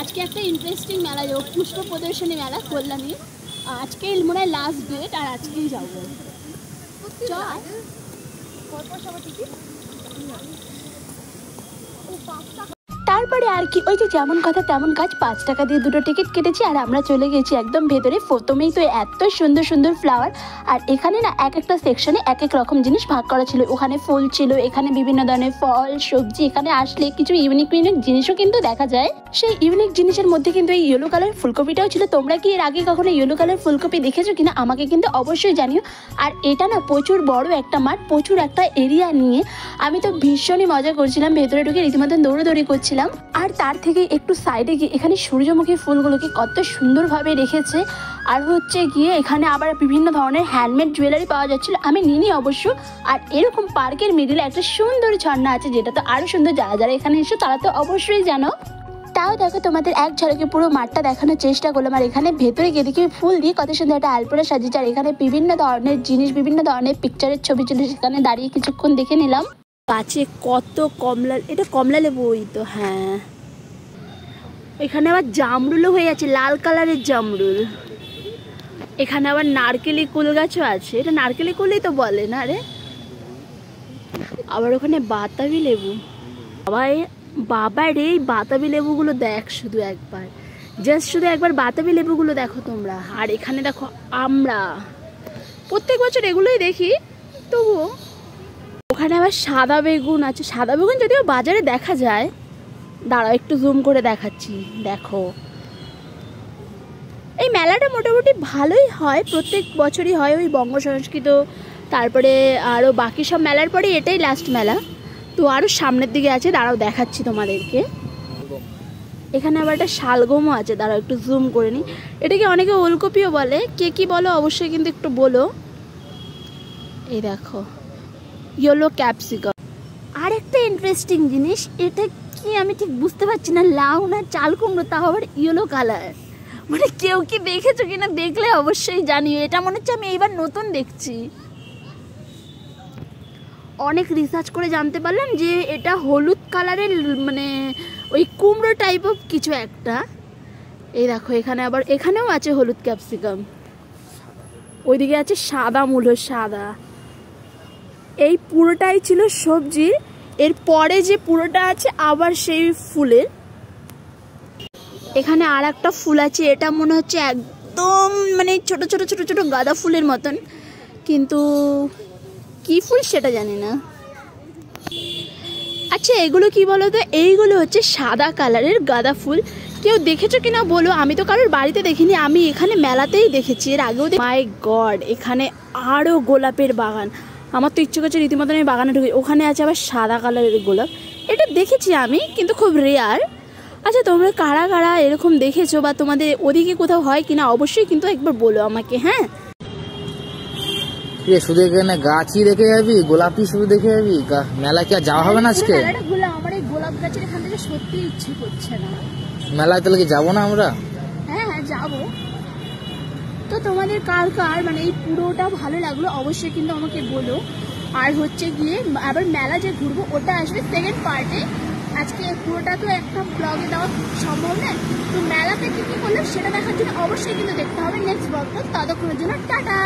আজকে একটা ইন্টারেস্টিং মেলা যাবো, পুষ্প প্রদর্শনী মেলা কল্যাণী। আজকে মনে হয় লাস্ট ডেট, আর আজকেই যাবো। তারপরে আর কি, ওই যে যেমন কথা তেমন কাজ, 5 টাকা দিয়ে 2টো টিকিট কেটেছি আর আমরা চলে গেছি একদম ভেতরে। প্রথমেই তো এত সুন্দর সুন্দর ফ্লাওয়ার, আর এখানে না এক একটা সেকশনে এক এক রকম জিনিস ভাগ করা ছিল। ওখানে ফুল ছিল, এখানে বিভিন্ন ধরনের ফল সবজি। এখানে আসলে কিছু ইউনিক ইউনিক জিনিসও কিন্তু দেখা যায়। সেই ইউনিক জিনিসের মধ্যে কিন্তু এই ইয়েলো কালার ফুলকপিটাও ছিল। তোমরা কি এর আগে কখনো ইয়েলো কালার ফুলকপি দেখেছো কিনা আমাকে কিন্তু অবশ্যই জানিও। আর এটা না প্রচুর বড় একটা মাঠ, প্রচুর একটা এরিয়া নিয়ে। আমি তো ভীষণই মজা করছিলাম, ভেতরে ঢুকে রীতিমতন দৌড়াদৌড়ি করছিলাম। আর তার থেকে একটু সাইডে গিয়ে এখানে সূর্যমুখী ফুলগুলোকে কত সুন্দরভাবে রেখেছে। আর হচ্ছে গিয়ে এখানে আবার বিভিন্ন ধরনের হ্যান্ডমেড জুয়েলারি পাওয়া যাচ্ছিল, আমি নিইনি অবশ্য। আর এরকম পার্কের মিডিলে একটা সুন্দর ঝর্ণা আছে, যেটা তো আরো সুন্দর। যারা যারা এখানে এসো তারা তো অবশ্যই জানো। তাও দেখো, তোমাদের এক ঝলকে পুরো মাঠটা দেখানোর চেষ্টা করলাম। আর এখানে ভেতরে গিয়ে দেখি ফুল দিয়ে কত সুন্দর একটা আলপনা সাজিয়েছে। আর এখানে বিভিন্ন ধরনের জিনিস, বিভিন্ন ধরনের পিকচারের ছবি ছিল, সেখানে দাঁড়িয়ে কিছুক্ষণ দেখে নিলাম। গাছে কত কমলা, এটা কমলা লেবুই তো, হ্যাঁ। এখানে আবার জামরুলও হয়ে আছে, লাল কালারের জামরুল। এখানে আবার নারকেলি কুল গাছও আছে, এটা নারকেলি কুলই তো বলে না রে। আবার ওখানে বাতাবি লেবু। বাবা রে, এই বাতাবি লেবুগুলো দেখ শুধু একবার, জাস্ট শুধু একবার বাতাবি লেবুগুলো দেখো তোমরা। আর এখানে দেখো আমরা প্রত্যেক বছর এগুলোই দেখি, তবুও ওখানে আবার সাদা বেগুন আছে। সাদা বেগুন যদিও বাজারে দেখা যায়, দাঁড়াও একটু জুম করে দেখাচ্ছি, দেখো। এই মেলাটা মোটামুটি ভালোই হয়, প্রত্যেক বছরই হয়। ওই বঙ্গ সংস্কৃত, তারপরে আরও বাকি সব মেলার পরে এটাই লাস্ট মেলা। তো আরও সামনের দিকে আছে, দাঁড়াও দেখাচ্ছি তোমাদেরকে। এখানে আবার একটা শালগমও আছে, দাঁড়াও একটু জুম করে নিই। এটাকে অনেকে ওলকপিও বলে, কে কি বলো অবশ্যই কিন্তু একটু বলো। এই দেখো, ইয়েলো ক্যাপসিকাম। আর একটা ইন্টারেস্টিং জিনিস, এটা কি আমি ঠিক বুঝতে পারছি না, লাউ না চাল কুমড়ো, তাও আবার ইয়েলো কালার। মানে কেউ কি দেখেছো কিনা, দেখলে অবশ্যই জানিও। এটা মনে হচ্ছে আমি এইবার নতুন দেখছি। অনেক রিসার্চ করে জানতে পারলাম যে এটা হলুদ কালারের, মানে ওই কুমড়ো টাইপ অফ কিছু একটা। এই দেখো, এখানে আবার এখানেও আছে হলুদ ক্যাপসিকাম, ওইদিকে আছে সাদা মূলো, সাদা। এই পুরোটাই ছিল সবজির, এর পরে যে পুরোটা আছে আবার সেই ফুলের। এখানে আর একটা ফুল আছে, এটা মনে হচ্ছে একদম মানে ছোট ছোট ছোট ছোট গাঁদা ফুলের মতন, কিন্তু কি ফুল সেটা জানি না। আচ্ছা এগুলো কি বলো তো, এইগুলো হচ্ছে সাদা কালারের গাঁদা ফুল। কেউ দেখেছো কিনা বলো, আমি তো কারোর বাড়িতে দেখিনি, আমি এখানে মেলাতেই দেখেছি, এর আগেও। মাই গড, এখানে আরও গোলাপের বাগান। আমার তো ইচ্ছে করছে রীতিমতন আমি বাগানে ঢুকি। ওখানে আছে আবার সাদা কালারের গোলাপ, এটা দেখেছি আমি, কিন্তু খুব রেয়ার। আচ্ছা তোমরা কারা কারা এরকম দেখেছো, বা তোমাদের ওদিকে কোথাও হয় কিনা অবশ্যই কিন্তু একবার বলো আমাকে, হ্যাঁ। শুধু এখানে গাছই দেখে যাবি, গোলাপি শুধু দেখে যাবি, মেলা কি আর যাওয়া হবে না আজকে? আমার এই গোলাপ গাছের এখান থেকে সত্যি ইচ্ছে করছে না। মেলায় তাহলে কি যাবো না আমরা? হ্যাঁ হ্যাঁ যাবো। তো তোমাদের কার কার মানে এই পুরোটা ভালো লাগলো অবশ্যই কিন্তু আমাকে বলো। আর হচ্ছে গিয়ে আবার মেলা যে ঘুরবো ওটা আসবে সেকেন্ড পার্টে। আজকে পুরোটা তো একটা ব্লগে দেওয়া সম্ভব নয়, তো মেলাতে কি কি করলো সেটা দেখার জন্য অবশ্যই কিন্তু দেখতে হবে নেক্সট ব্লগটা। ততক্ষণের জন্য টাটা।